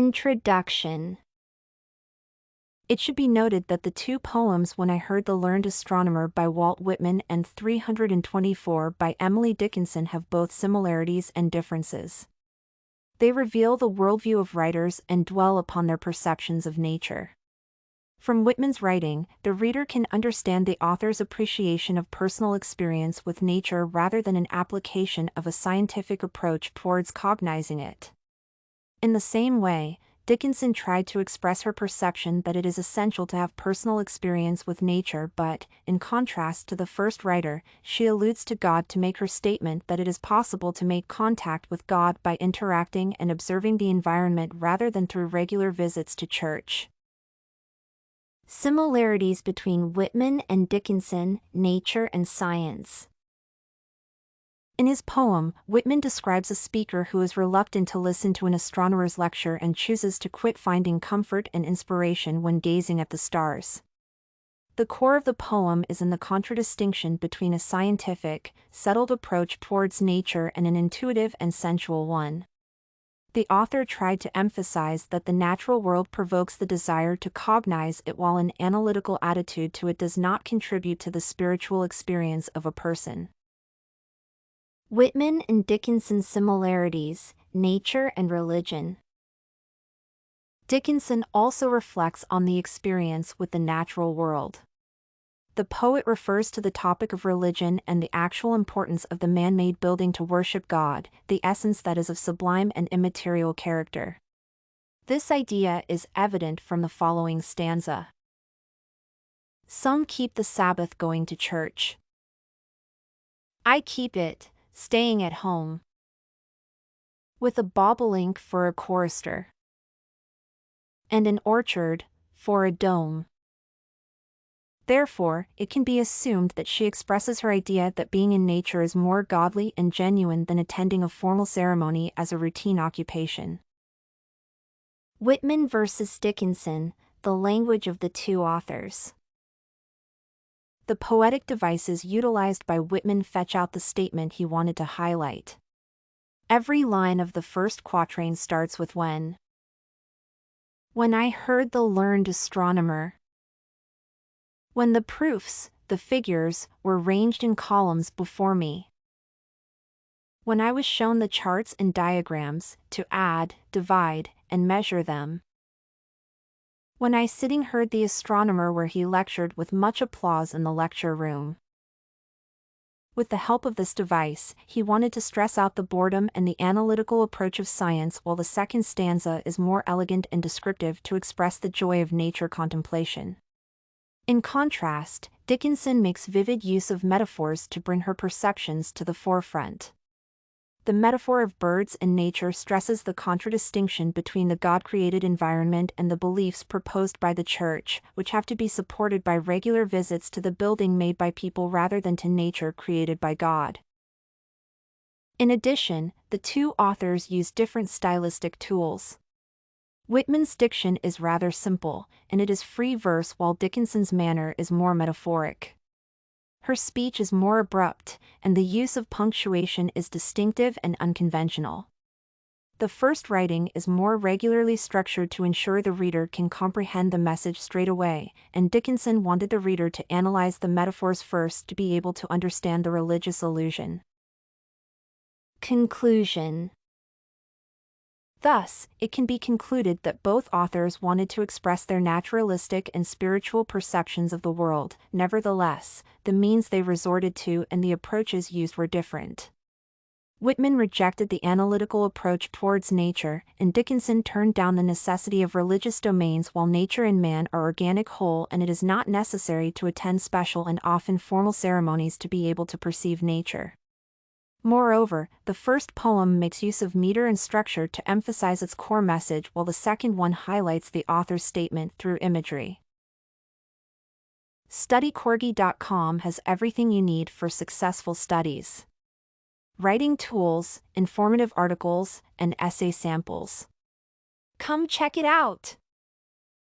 Introduction. It should be noted that the two poems When I Heard the Learned Astronomer by Walt Whitman and 324 by Emily Dickinson have both similarities and differences. They reveal the worldview of writers and dwell upon their perceptions of nature. From Whitman's writing, the reader can understand the author's appreciation of personal experience with nature rather than an application of a scientific approach towards cognizing it. In the same way, Dickinson tried to express her perception that it is essential to have personal experience with nature, but, in contrast to the first writer, she alludes to God to make her statement that it is possible to make contact with God by interacting and observing the environment rather than through regular visits to church. Similarities between Whitman and Dickinson, Nature and Science. In his poem, Whitman describes a speaker who is reluctant to listen to an astronomer's lecture and chooses to quit, finding comfort and inspiration when gazing at the stars. The core of the poem is in the contradistinction between a scientific, settled approach towards nature and an intuitive and sensual one. The author tried to emphasize that the natural world provokes the desire to cognize it, while an analytical attitude to it does not contribute to the spiritual experience of a person. Whitman and Dickinson similarities, nature and religion. Dickinson also reflects on the experience with the natural world. The poet refers to the topic of religion and the actual importance of the man-made building to worship God, the essence that is of sublime and immaterial character. This idea is evident from the following stanza. Some keep the Sabbath going to church. I keep it, staying at home, with a bobolink for a chorister, and an orchard for a dome. Therefore, it can be assumed that she expresses her idea that being in nature is more godly and genuine than attending a formal ceremony as a routine occupation. Whitman versus Dickinson, the language of the two authors. The poetic devices utilized by Whitman fetch out the statement he wanted to highlight. Every line of the first quatrain starts with when. When I heard the learned astronomer. When the proofs, the figures, were ranged in columns before me. When I was shown the charts and diagrams, to add, divide, and measure them. When I sitting heard the astronomer where he lectured with much applause in the lecture room. With the help of this device, he wanted to stress out the boredom and the analytical approach of science, while the second stanza is more elegant and descriptive to express the joy of nature contemplation. In contrast, Dickinson makes vivid use of metaphors to bring her perceptions to the forefront. The metaphor of birds and nature stresses the contradistinction between the God-created environment and the beliefs proposed by the church, which have to be supported by regular visits to the building made by people rather than to nature created by God. In addition, the two authors use different stylistic tools. Whitman's diction is rather simple, and it is free verse, while Dickinson's manner is more metaphoric. Her speech is more abrupt, and the use of punctuation is distinctive and unconventional. The first writing is more regularly structured to ensure the reader can comprehend the message straight away, and Dickinson wanted the reader to analyze the metaphors first to be able to understand the religious allusion. Conclusion. Thus, it can be concluded that both authors wanted to express their naturalistic and spiritual perceptions of the world. Nevertheless, the means they resorted to and the approaches used were different. Whitman rejected the analytical approach towards nature, and Dickinson turned down the necessity of religious domains, while nature and man are organic whole and it is not necessary to attend special and often formal ceremonies to be able to perceive nature. Moreover, the first poem makes use of meter and structure to emphasize its core message, while the second one highlights the author's statement through imagery. StudyCorgi.com has everything you need for successful studies. Writing tools, informative articles, and essay samples. Come check it out!